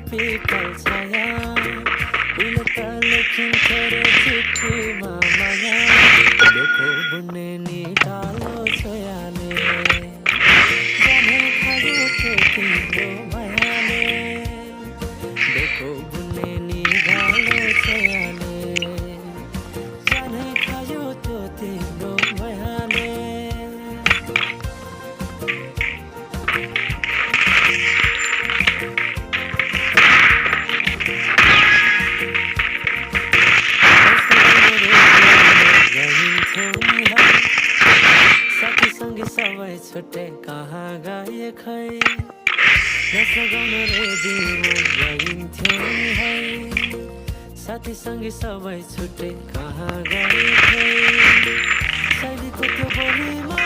people छाया उहिले त लेखिन्थ्यो रे चिठीमा माया देखो बुन्ने नि कालो छोयाले जाने खायो त्यो तिम्रो मायाले देखो बुन्ने नि कालो छोयाले जाने खायो त्यो तिम्रो मायाले साथीसँगै सबै छुट्टे कहाँ गए खै नसगाउन रे दिउँ गइन्थ्यो है साथीसँगै सबै छुट्टे कहाँ गए खै शैलीको त्यो बोलीमा